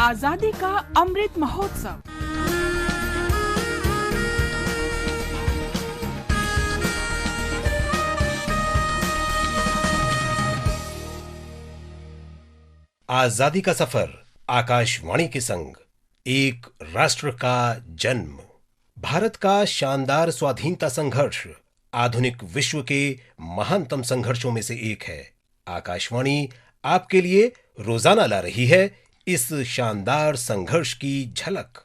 आजादी का अमृत महोत्सव। आजादी का सफर आकाशवाणी के संग, एक राष्ट्र का जन्म। भारत का शानदार स्वाधीनता संघर्ष आधुनिक विश्व के महानतम संघर्षों में से एक है। आकाशवाणी आपके लिए रोजाना ला रही है इस शानदार संघर्ष की झलक।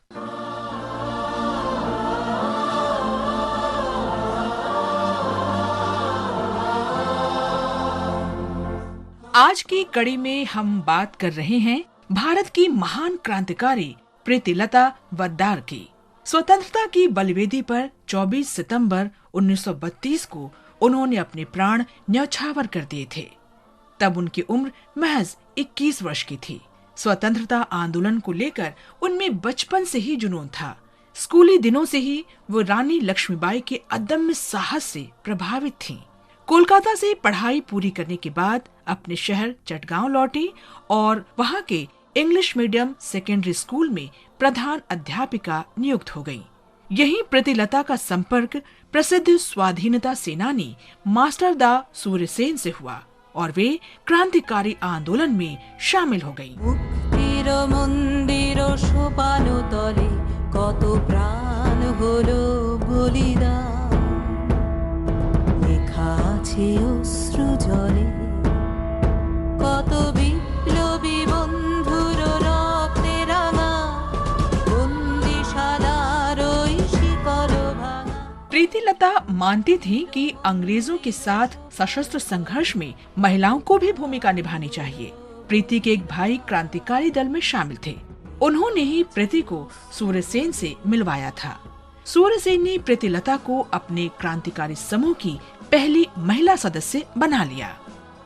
आज की कड़ी में हम बात कर रहे हैं भारत की महान क्रांतिकारी प्रीतिलता वद्दार की। स्वतंत्रता की बलिवेदी पर 24 सितंबर 1932 को उन्होंने अपने प्राण न्यौछावर कर दिए थे। तब उनकी उम्र महज 21 वर्ष की थी। स्वतंत्रता आंदोलन को लेकर उनमें बचपन से ही जुनून था। स्कूली दिनों से ही वो रानी लक्ष्मीबाई के अदम्य साहस से प्रभावित थीं। कोलकाता से पढ़ाई पूरी करने के बाद अपने शहर चटगांव लौटी और वहां के इंग्लिश मीडियम सेकेंडरी स्कूल में प्रधान अध्यापिका नियुक्त हो गयी। यहीं प्रीतिलता का संपर्क प्रसिद्ध स्वाधीनता सेनानी मास्टर दा सूर्यसेन से हुआ और वे क्रांतिकारी आंदोलन में शामिल हो गयी। मुक्तिर मंदिर सोपानो तले कत प्राण हलो बलिदान, लेखा आछे अश्रु जले कत विप्लबी बंधुर रक्ते रांगा, बंदी सादार ओई शिकल भांगा। प्रीतिलता मानती थी कि अंग्रेजों के साथ सशस्त्र संघर्ष में महिलाओं को भी भूमिका निभानी चाहिए। प्रीति के एक भाई क्रांतिकारी दल में शामिल थे। उन्होंने ही प्रीति को सूर्यसेन से मिलवाया था। सूर्यसेन ने प्रीतिलता को अपने क्रांतिकारी समूह की पहली महिला सदस्य बना लिया।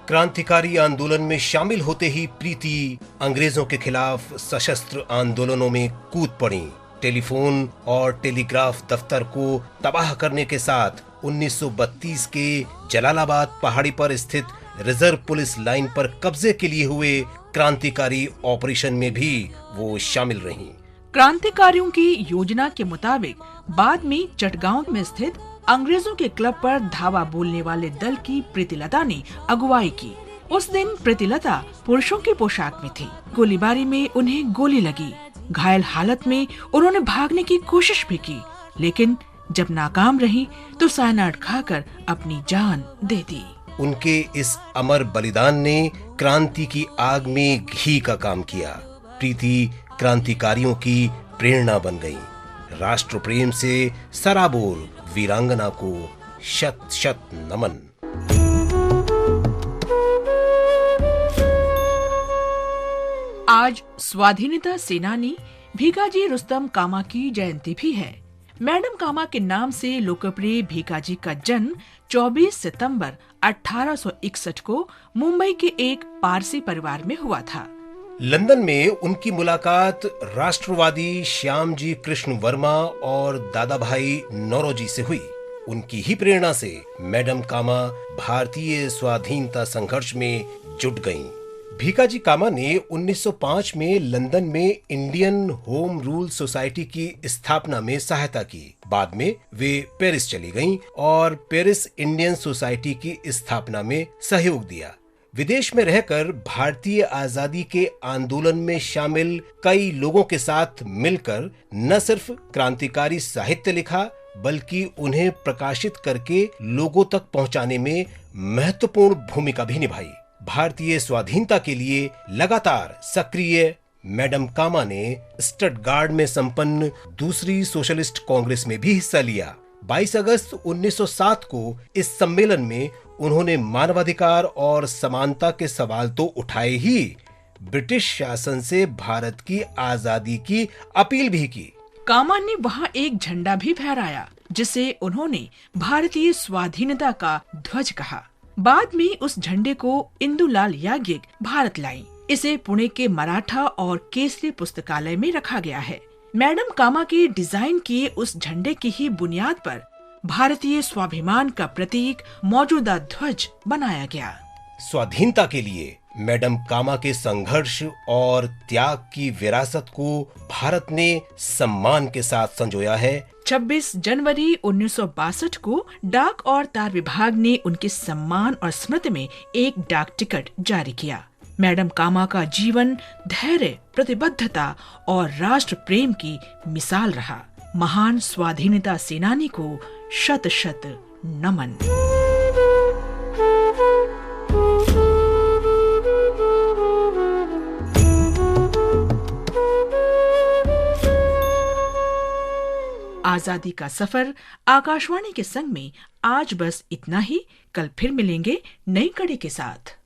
क्रांतिकारी आंदोलन में शामिल होते ही प्रीति अंग्रेजों के खिलाफ सशस्त्र आंदोलनों में कूद पड़ी। टेलीफोन और टेलीग्राफ दफ्तर को तबाह करने के साथ 1932 के जलालाबाद पहाड़ी पर स्थित रिजर्व पुलिस लाइन पर कब्जे के लिए हुए क्रांतिकारी ऑपरेशन में भी वो शामिल रहीं। क्रांतिकारियों की योजना के मुताबिक बाद में चटगांव में स्थित अंग्रेजों के क्लब पर धावा बोलने वाले दल की प्रीतिलता ने अगुवाई की। उस दिन प्रीतिलता पुरुषों की पोशाक में थी। गोलीबारी में उन्हें गोली लगी। घायल हालत में उन्होंने भागने की कोशिश भी की, लेकिन जब नाकाम रही तो साइनाइड खाकर अपनी जान दे दी। उनके इस अमर बलिदान ने क्रांति की आग में घी का काम किया। प्रीति क्रांतिकारियों की प्रेरणा बन गई। राष्ट्र प्रेम से सराबोर वीरांगना को शत शत नमन। आज स्वाधीनता सेनानी भीकाजी रुस्तम कामा की जयंती भी है। मैडम कामा के नाम से लोकप्रिय भीकाजी का जन्म 24 सितंबर 1861 को मुंबई के एक पारसी परिवार में हुआ था। लंदन में उनकी मुलाकात राष्ट्रवादी श्यामजी कृष्ण वर्मा और दादा भाई नौरोजी से हुई। उनकी ही प्रेरणा से मैडम कामा भारतीय स्वाधीनता संघर्ष में जुट गईं। भीकाजी कामा ने 1905 में लंदन में इंडियन होम रूल सोसाइटी की स्थापना में सहायता की। बाद में वे पेरिस चली गईं और पेरिस इंडियन सोसाइटी की स्थापना में सहयोग दिया। विदेश में रहकर भारतीय आजादी के आंदोलन में शामिल कई लोगों के साथ मिलकर न सिर्फ क्रांतिकारी साहित्य लिखा, बल्कि उन्हें प्रकाशित करके लोगों तक पहुंचाने में महत्वपूर्ण भूमिका भी निभाई। भारतीय स्वाधीनता के लिए लगातार सक्रिय मैडम कामा ने स्टटगार्ड में संपन्न दूसरी सोशलिस्ट कांग्रेस में भी हिस्सा लिया। 22 अगस्त 1907 को इस सम्मेलन में उन्होंने मानवाधिकार और समानता के सवाल तो उठाए ही, ब्रिटिश शासन से भारत की आजादी की अपील भी की। कामा ने वहाँ एक झंडा भी फहराया, जिसे उन्होंने भारतीय स्वाधीनता का ध्वज कहा। बाद में उस झंडे को इंदुलाल याज्ञिक भारत लाई। इसे पुणे के मराठा और केसरी पुस्तकालय में रखा गया है। मैडम कामा के डिजाइन किए उस झंडे की ही बुनियाद पर भारतीय स्वाभिमान का प्रतीक मौजूदा ध्वज बनाया गया। स्वाधीनता के लिए मैडम कामा के संघर्ष और त्याग की विरासत को भारत ने सम्मान के साथ संजोया है। 26 जनवरी 1962 को डाक और तार विभाग ने उनके सम्मान और स्मृति में एक डाक टिकट जारी किया। मैडम कामा का जीवन धैर्य, प्रतिबद्धता और राष्ट्र प्रेम की मिसाल रहा। महान स्वाधीनता सेनानी को शत शत नमन। आजादी का सफर आकाशवाणी के संग में आज बस इतना ही। कल फिर मिलेंगे नई कड़ी के साथ।